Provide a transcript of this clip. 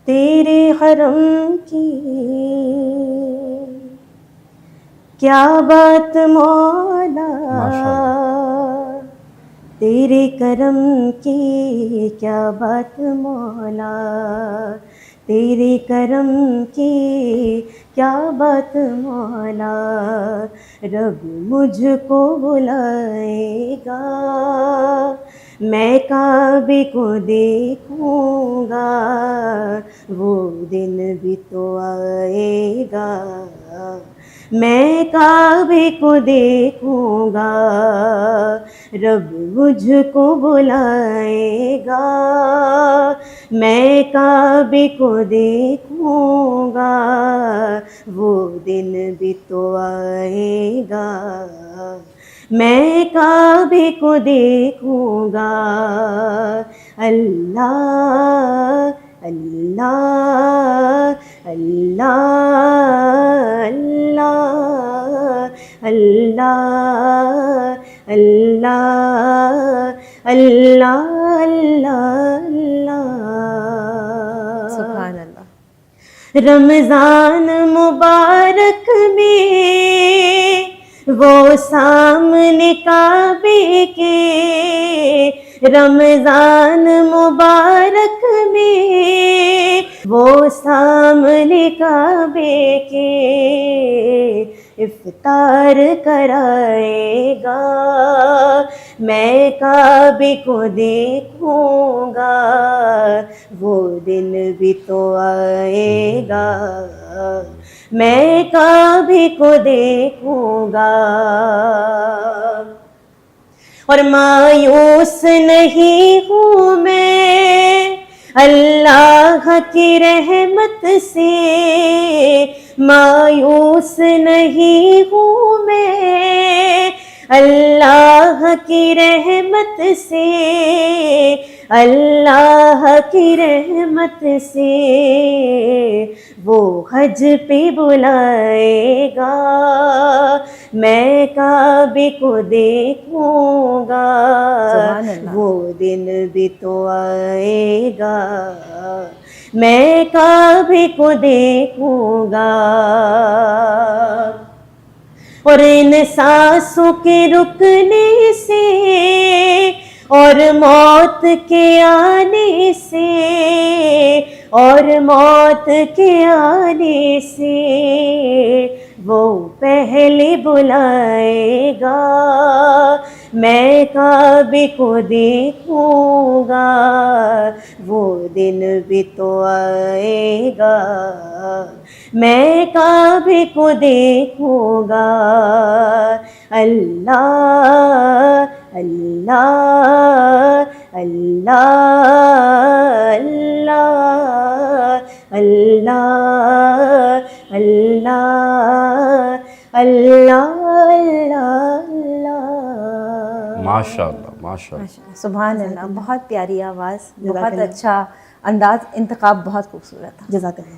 تیرے حرم کی کیا بات مولا، تیرے کرم کی کیا بات مولا، تیرے کرم کی کیا بات مولا، رب مجھ کو بلائے گا، میں کعبے کو دیکھوں گا، وہ دن بھی تو آئے گا، میں کعبے کو دیکھوں گا، رب مجھ کو بلائے گا، میں کعبے کو دیکھوں گا، وہ دن بھی تو آئے گا، میں کعبے کو دیکھوں گا، اللہ اللہ اللہ اللہ اللہ اللہ اللہ سبحان اللہ۔ رمضان مبارک میں وہ سامنے کعبے کے، رمضان مبارک میں وہ سامنے کعبے کے، افطار کرائے گا، میں کعبے کو دیکھوں گا، وہ دن بھی تو آئے گا، میں کعبے کو دیکھوں گا، اور مایوس نہیں ہوں میں اللہ کی رحمت سے، مایوس نہیں ہوں میں اللہ کی رحمت سے، اللہ کی رحمت سے، وہ حج پہ بلائے گا، میں کعبے کو دیکھوں گا، سبحان اللہ۔ وہ دن بھی تو آئے گا، میں کعبے کو دیکھوں گا، اور ان سانسوں کے رکنے سے اور موت کے آنے سے، اور موت کے آنے سے، وہ پہلے بلائے گا، میں کعبے کو دیکھوں گا، وہ دن بھی تو آئے گا، میں کعبے کو دیکھوں گا، اللہ اللہ اللہ اللہ اللہ اللہ اللہ۔ ماشاء اللہ ماشاء اللہ۔ سبحان اللہ، بہت پیاری آواز، بہت اچھا انداز، انتخاب بہت خوبصورت تھا۔ جزاک اللہ۔